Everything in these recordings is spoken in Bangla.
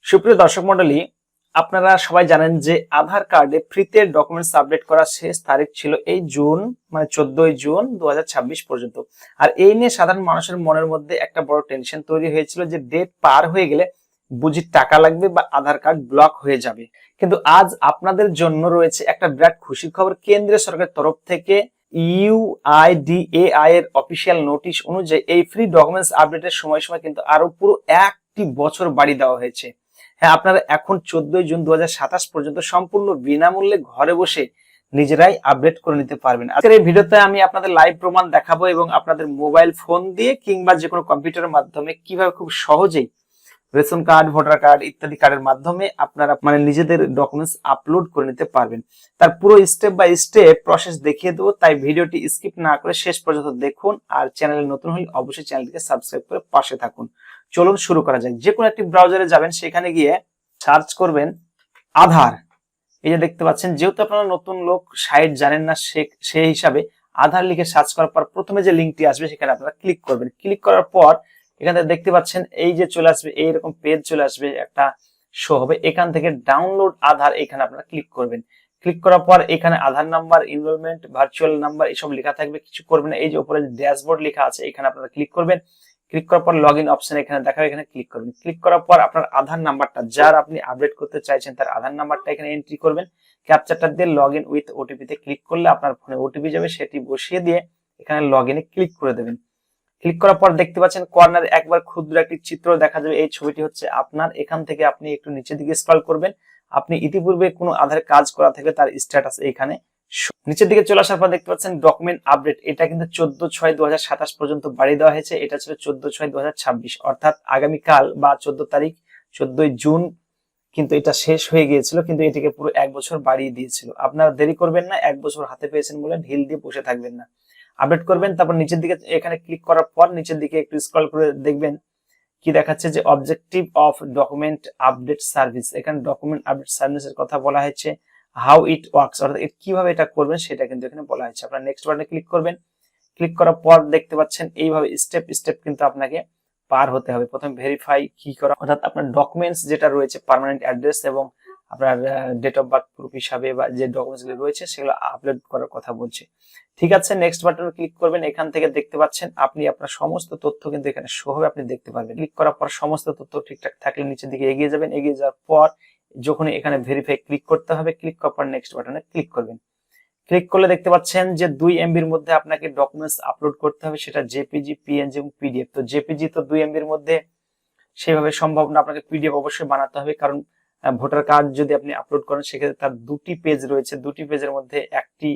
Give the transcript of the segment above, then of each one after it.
সুপ্রিয় দর্শক মণ্ডলী, আপনারা সবাই জানেন যে আধার কার্ডে ফ্রিতে ডকুমেন্টস আপডেট করার শেষ তারিখ ছিল এই জুন, মানে 14ই জুন 2026 পর্যন্ত। আর এই নিয়ে সাধারণ মানুষের মনের মধ্যে একটা বড় টেনশন তৈরি হয়েছিল যে ডেট পার হয়ে গেলে বুঝি টাকা লাগবে বা আধার কার্ড ব্লক হয়ে যাবে। কিন্তু আজ আপনাদের জন্য রয়েছে একটা বিরাট খুশির খবর। কেন্দ্রীয় সরকারের তরফ থেকে ইউআইডিএআই এর অফিসিয়াল নোটিশ অনুযায়ী এই ফ্রি ডকুমেন্টস আপডেটের সময়সীমা কিন্তু আরো পুরো 1টি বছর বাড়িয়ে দেওয়া হয়েছে। হ্যাঁ, আপনারা এখন 14ই জুন 2027 পর্যন্ত সম্পূর্ণ বিনামূল্যে ঘরে বসে নিজেরাই আপডেট করে নিতে পারবেন। আজকের এই ভিডিওতে আমি আপনাদের লাইভ প্রমাণ দেখাবো এবং আপনাদের মোবাইল ফোন দিয়ে কিংবা যে কোনো কম্পিউটারের মাধ্যমে কিভাবে খুব সহজেই রেশন কার্ড, ভোটার কার্ড ইত্যাদি কার্ডের মাধ্যমে আপনারা নিজেদের ডকুমেন্টস আপলোড করে নিতে পারবেন। তার পুরো স্টেপ বাই স্টেপ প্রসেস দেখিয়ে দেবো, তাই ভিডিওটি স্কিপ না করে শেষ পর্যন্ত দেখুন। আর চ্যানেলে নতুন হলে অবশ্যই চ্যানেলটিকে সাবস্ক্রাইব করে পাশে থাকুন। চলুন শুরু করা যাক। যে কোনো একটি ব্রাউজারে যাবেন, সেখানে গিয়ে সার্চ করবেন আধার। এই যে দেখতে পাচ্ছেন, যেহেতু আপনারা নতুন লোক, সাইট জানেন না, সেই হিসাবে আধার লিখে সার্চ করার পর প্রথমে যে লিঙ্কটি আসবে সেখানে আপনারা ক্লিক করবেন। ক্লিক করার পর এখানে দেখতে পাচ্ছেন এই যে চলে আসবে, এইরকম পেজ চলে আসবে, একটা শো হবে। এখান থেকে ডাউনলোড আধার, এখানে আপনারা ক্লিক করবেন। ক্লিক করার পর এখানে আধার নাম্বার, এনরোলমেন্ট, ভার্চুয়াল নাম্বার এসব লেখা থাকবে, কিছু করবেন না। এই যে উপরে ড্যাশবোর্ড লেখা আছে, এখানে আপনারা ক্লিক করবেন। ক্লিক করার পর লগ ইন অপশন এখানে দেখাবে, এখানে ক্লিক করবেন। ক্লিক করার পর আপনার আধার নাম্বারটা, যার আপনি আপডেট করতে চাইছেন তার আধার নাম্বারটা এখানে এন্ট্রি করবেন। ক্যাপচারটা দিয়ে লগ ইন উইথ ওটিপি তে ক্লিক করলে আপনার ফোনে ওটিপি যাবে, সেটি বসিয়ে দিয়ে এখানে লগ ইনে ক্লিক করে দেবেন। ক্লিক করার পর দেখতে পাচ্ছেন কর্নারে একবার ক্ষুদ্র একটি চিত্র দেখা যাবে, এই ছবিটি হচ্ছে আপনার। এখান থেকে আপনি একটু নিচের দিকে স্ক্রল করবেন। আপনি ইতিপূর্বে কোনো আধার কাজ করা থাকলে তার স্ট্যাটাস এখানে নিচের দিকে চলে আসার পর দেখতে পাচ্ছেন ডকুমেন্ট আপডেট। এটা কিন্তু 14/6/2027 পর্যন্ত বাড়িয়ে দেওয়া হয়েছে। এটা ছিল 14/6/2026, অর্থাৎ আগামীকাল বা 14 তারিখ, 14ই জুন কিন্তু এটা শেষ হয়ে গিয়েছিল, কিন্তু এটিকে পুরো 1 বছর বাড়িয়ে দিয়েছিল। আপনারা দেরি করবেন না, 1 বছর হাতে পেয়েছেন বলে ঢিল দিয়ে বসে থাকবেন না, আপডেট করবেন। তারপর নিচের দিকে এখানে ক্লিক করার পর নিচের দিকে একটু স্ক্রল করে দেখবেন কি দেখাচ্ছে যে objective of document update service. এখানে ডকুমেন্ট আপডেট সার্ভিসের কথা বলা হয়েছে, হাউ ইট ওয়ার্কস, অর্থাৎ কিভাবে এটা করবেন সেটা কিন্তু এখানে বলা হয়েছে। আপনারা নেক্সট বাটনে ক্লিক করবেন। ক্লিক করার পর দেখতে পাচ্ছেন এইভাবে স্টেপ স্টেপ কিন্তু আপনাকে পার হতে হবে। প্রথমে ভেরিফাই কি করা, অর্থাৎ আপনার ডকুমেন্টস যেটা রয়েছে, পার্মানেন্ট অ্যাড্রেস এবং আপনার ডেট অফ বার্থ প্রুফ হিসাবে বা যে ডকুমেন্টস গুলো রয়েছে সেগুলো আপলোড করার কথা বলছে। ঠিক আছে, নেক্সট বাটনে ক্লিক করবেন। এখান থেকে দেখতে পাচ্ছেন আপনি আপনার সমস্ত তথ্য কিন্তু এখানে শো হবে, আপনি দেখতে পারবেন। ক্লিক করার পর সমস্ত তথ্য ঠিকঠাক থাকলে নিচের দিকে এগিয়ে যাবেন। এগিয়ে যাওয়ার পর যখন এখানে ভেরিফাই ক্লিক করতে হবে, ক্লিক করার পর নেক্সট বাটনে ক্লিক করবেন। ক্লিক করলে দেখতে পাচ্ছেন যে 2 MB-র মধ্যে আপনাকে ডকুমেন্টস আপলোড করতে হবে, সেটা জেপিজি, পিএনজি এবং পিডিএফ। তো জেপিজি তো 2 MB-র মধ্যে সেভাবে সম্ভব না, আপনাকে পিডিএফ অবশ্যই বানাতে হবে, কারণ ভোটার কার্ড যদি আপনি আপলোড করেন সেক্ষেত্রে তার 2টি পেজ রয়েছে, 2টি পেজের মধ্যে একটি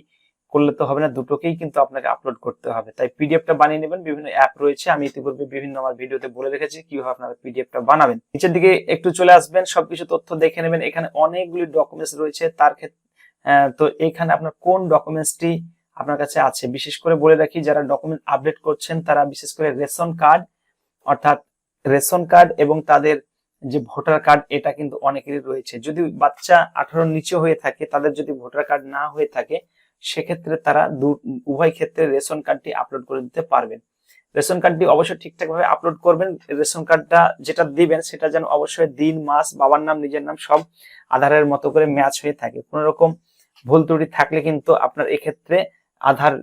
করলে তো হবে না, দুটোকেই কিন্তু আপনাকে আপলোড করতে হবে। তাই পিডিএফটা বানিয়ে নেবেন। বিভিন্ন অ্যাপ রয়েছে, আমি ইতিপূর্বে বিভিন্ন আমার ভিডিওতে বলে রেখেছি কিভাবে আপনারা পিডিএফটা বানাবেন। নিচের দিকে একটু চলে আসবেন, সবকিছু তথ্য দেখে নেবেন। এখানে অনেকগুলি ডকুমেন্টস রয়েছে, তার ক্ষেত্রে তো এখানে আপনার কোন ডকুমেন্টসটি আপনার কাছে আছে, বিশেষ করে বলে রাখি যারা ডকুমেন্ট আপডেট করছেন তারা বিশেষ করে রেশন কার্ড, অর্থাৎ রেশন কার্ড এবং তাদের যে ভোটার কার্ড, এটা কিন্তু অনেকেরই রয়েছে। যদি বাচ্চা 18 নিচে হয়ে থাকে, তাদের যদি ভোটার কার্ড না হয়ে থাকে, সেক্ষেত্রে তারা উভয় ক্ষেত্রে রেশন কার্ডটি আপলোড করে দিতে পারবেন। রেশন কার্ডটি অবশ্যই ঠিকঠাক ভাবে আপলোড করবেন। রেশন কার্ডটা যেটা দিবেন সেটা যেন অবশ্যই দিন, মাস, বাবার নাম, নিজের নাম সব আধারের মতো করে ম্যাচ হয়ে থাকে। কোন রকম ভুল ত্রুটি থাকলে কিন্তু আপনার এক্ষেত্রে আধার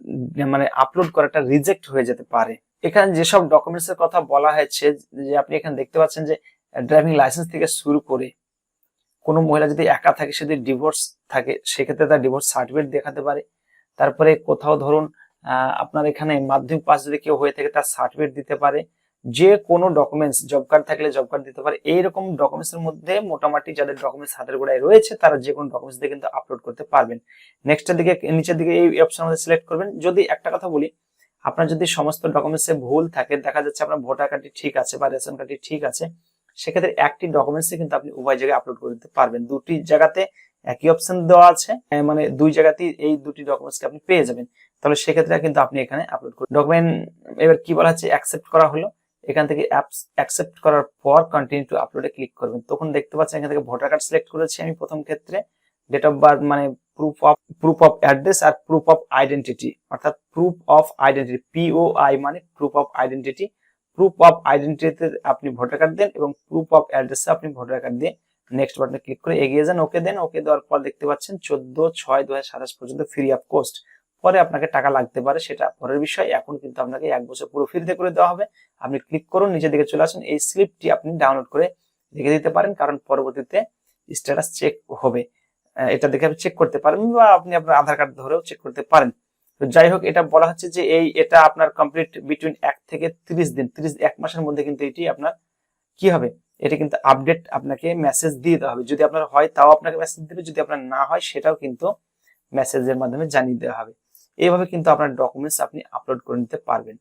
আপলোড করাটা রিজেক্ট হয়ে যেতে পারে। এখানে যেসব ডকুমেন্টস এর কথা বলা হয়েছে, যে আপনি এখানে দেখতে পাচ্ছেন যে ড্রাইভিং লাইসেন্স থেকে শুরু করে কোনো মহিলা যদি একা থাকে, যদি ডিভোর্স থাকে, সেক্ষেত্রে তার ডিভোর্স সার্টিফিকেট দেখাতে পারে। তারপরে কোথাও ধরুন আপনার এখানে মাধ্যমিক পাস যদি কেউ হয়ে থাকে তার সার্টিফিকেট দিতে পারে। যে কোনো ডকুমেন্টস, জব কার্ড থাকলে জব কার্ড দিতে পারে। এইরকম ডকুমেন্টস এর মধ্যে মোটামুটি যাদের ডকুমেন্টস হাতের গোড়ায় রয়েছে তারা যে কোনো ডকুমেন্টস দিয়ে কিন্তু আপলোড করতে পারবেন। নেক্সটের দিকে নিচের দিকে এই অপশন মধ্যে সিলেক্ট করবেন। যদি একটা কথা বলি, আপনার যদি সমস্ত ডকুমেন্টসে ভুল থাকে, দেখা যাচ্ছে আপনার ভোটার কার্ডটি ঠিক আছে বা রেশন কার্ডটি ঠিক আছে, সেক্ষেত্রে একটি ডকুমেন্টসে কিন্তু আপনি উভয় জায়গায় আপলোড করে দিতে পারবেন। দুটি জায়গাতে একই অপশন দেওয়া আছে, দুই জায়গাতেই এই দুটি ডকুমেন্টসকে আপনি পেয়ে যাবেন। তাহলে সেক্ষেত্রে কিন্তু আপনি এখানে আপলোড করুন। ডকুমেন্ট এবার কি বলা হচ্ছে, অ্যাকসেপ্ট করা হলো। এখান থেকে অ্যাকসেপ্ট করার পর কন্টিনিউ টু আপলোডে ক্লিক করবেন। তখন দেখতে পাচ্ছেন এখান থেকে ভোটার কার্ড সিলেক্ট করেছি আমি প্রথম ক্ষেত্রে, date of birth proof of address আর প্রুফ অফ আইডেন্টিটি, অর্থাৎ প্রুফ অফ আইডেন্টিটি, POI মানে proof of identity proof of আইডেন্টিটিতে আপনি ভোটার কার্ড দেন এবং প্রুফ অফ অ্যাড্রেসে আপনি ভোটার কার্ড দিয়ে নেক্সট বাটনে ক্লিক করে এগিয়ে যান, ওকে দেন। ওকে দেওয়ার পর দেখতে পাচ্ছেন 14/6/2027 পর্যন্ত ফ্রি অফ কস্ট। পরে আপনাকে টাকা লাগতে পারে, সেটা পরের বিষয়। এখন কিন্তু আপনাকে 1 বছর পুরো ফ্রিতে করে দেওয়া হবে। আপনি ক্লিক করুন, নিচের দিকে চলে আসুন। এই স্লিপটি আপনি ডাউনলোড করে রেখে দিতে পারেন, কারণ পরবর্তীতে স্ট্যাটাস চেক হবে। এটা দেখে আপনি চেক করতে পারেন, বা আপনি আপনার আধার কার্ড ধরেও চেক করতে পারেন। তো যাই হোক, এটা বলা হচ্ছে যে এটা আপনার কমপ্লিট বিটুইন 1 থেকে 30 দিন, 1 মাসের মধ্যে কিন্তু এটি আপনার কি হবে, এটা কিন্তু আপডেট আপনাকে মেসেজ দিয়ে দেওয়া হবে। যদি আপনার হয় তাও আপনাকে মেসেজ দিবে, যদি আপনার না হয় সেটাও কিন্তু মেসেজের মাধ্যমে জানিয়ে দেওয়া হবে। এইভাবে কিন্তু আপনার ডকুমেন্টস আপনি আপলোড করে নিতে পারবেন।